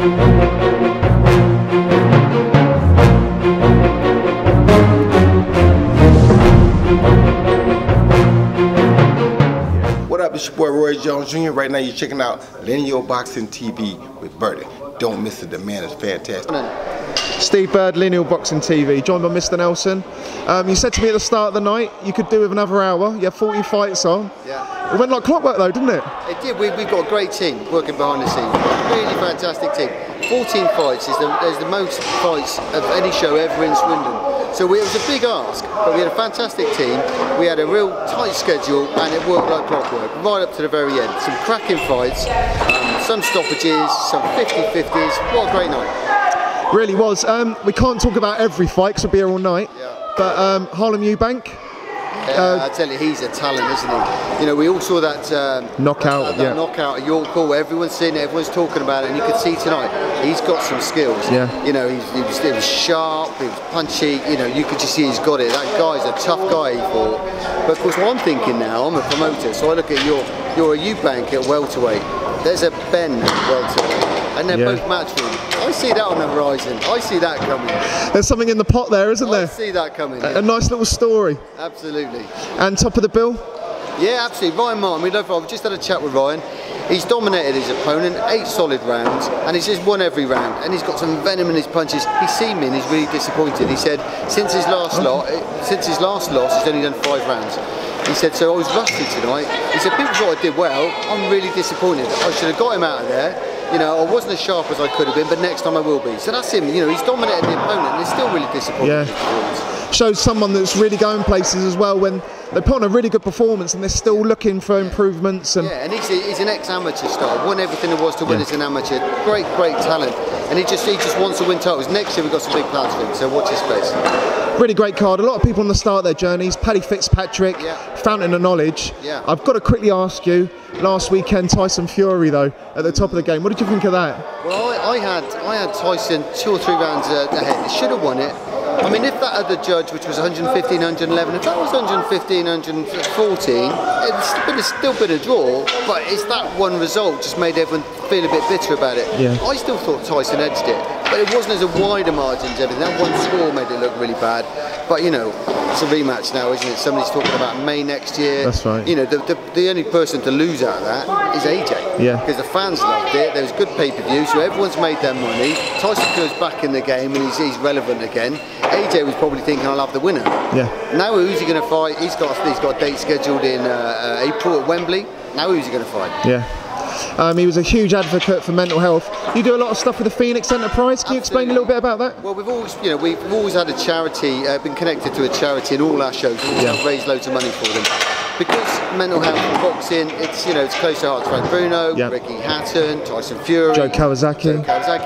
What up, it's your boy Roy Jones Jr. Right now you're checking out Lineal Boxing TV with Birdie. Don't miss it, the man is fantastic. Steve Bird, Lineal Boxing TV, joined by Mr. Nelson. You said to me at the start of the night you could do with another hour. You had 40 fights on. Yeah. It went like clockwork though, didn't it? It did. We've got a great team working behind the scenes. Really fantastic team. 14 fights is the most fights of any show ever in Swindon. So it was a big ask, but we had a fantastic team. We had a real tight schedule and it worked like clockwork, right up to the very end. Some cracking fights, some stoppages, some 50-50s. What a great night. Really was. We can't talk about every fight because we'll be here all night. Yeah. But Harlem Eubank. I tell you, he's a talent, isn't he? You know, we all saw that knockout. Knockout at York Hall. Everyone's seen it, everyone's talking about it, and you could see tonight he's got some skills. Yeah. You know, he was sharp, he was punchy. You know, you could just see he's got it. That guy's a tough guy, he fought. But of course, what I'm thinking now, I'm a promoter, so I look at you're a Eubank at welterweight. There's a Ben at welterweight, and they're both match for him. I see that on the horizon. I see that coming. There's something in the pot there, isn't there? I see that coming. A nice little story. Absolutely. And top of the bill? Yeah, absolutely. Ryan Martin, I've just had a chat with Ryan. He's dominated his opponent, 8 solid rounds, and he's just won every round. And he's got some venom in his punches. He's seen me and he's really disappointed. He said since his last loss, he's only done 5 rounds. He said, so I was rusty tonight. He said, people thought I did well. I'm really disappointed. I should have got him out of there. You know, I wasn't as sharp as I could have been, but next time I will be. So that's him. You know, he's dominated the opponent, and he's still really disappointed. Yeah. Shows someone that's really going places as well when they put on a really good performance and they're still looking for improvements. And yeah, and he's an ex-amateur star. Won everything there was to win as an amateur. Great talent. And he just wants to win titles. Next year we've got some big plans for him. So watch his space. Really great card. A lot of people on the start of their journeys. Paddy Fitzpatrick, fountain of knowledge. Yeah. I've got to quickly ask you. Last weekend, Tyson Fury though at the top of the game. What did you think of that? Well, I had Tyson 2 or 3 rounds ahead. He should have won it. I mean, if that other judge, which was 115, 111, if that was 115, 114, it's still been a draw, but it's that one result just made everyone feel a bit bitter about it. Yeah. I still thought Tyson edged it, but it wasn't as a wider margin as everything. That one score made it look really bad. But, you know, it's a rematch now, isn't it? Somebody's talking about May next year. That's right. You know, the only person to lose out of that is AJ. Yeah. Because the fans loved it. There was good pay-per-view, so everyone's made their money. Tyson goes back in the game and he's relevant again. AJ was probably thinking, I'll have the winner. Yeah. Now who's he going to fight? He's got a date scheduled in April at Wembley. Now who's he going to fight? Yeah. He was a huge advocate for mental health. You do a lot of stuff with the Phoenix Enterprise. Can you explain a little bit about that? Well, we've always had a charity, been connected to a charity in all our shows. We've always raised loads of money for them. Because mental health in boxing, it's close to heart to Frank Bruno, Ricky Hatton, Tyson Fury, Joe Kawasaki.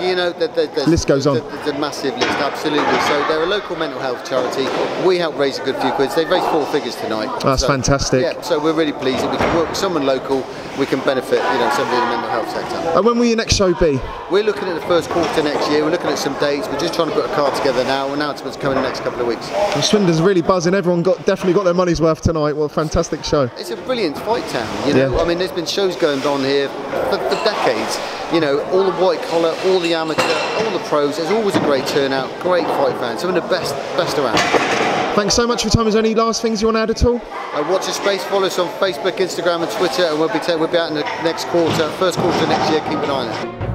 You know, the list goes on. There's a massive list, absolutely. So they're a local mental health charity. We help raise a good few quid. They've raised 4 figures tonight. That's fantastic. Yeah, so we're really pleased that we can work with someone local. We can benefit, somebody in the mental health sector. And when will your next show be? We're looking at the first quarter next year. We're looking at some dates. We're just trying to put a card together now. Announcements coming in the next couple of weeks. Well, Swindon's really buzzing. Everyone definitely got their money's worth tonight. What a fantastic show. It's a brilliant fight town, you know. I mean, there's been shows going on here for decades. You know, all the white collar, all the amateur, all the pros. There's always a great turnout, great fight fans. Some of the best around. Thanks so much for your time. Is there any last things you want to add at all? Watch your space. Follow us on Facebook, Instagram, and Twitter, and we'll be out in the next quarter, first quarter next year. Keep an eye on it.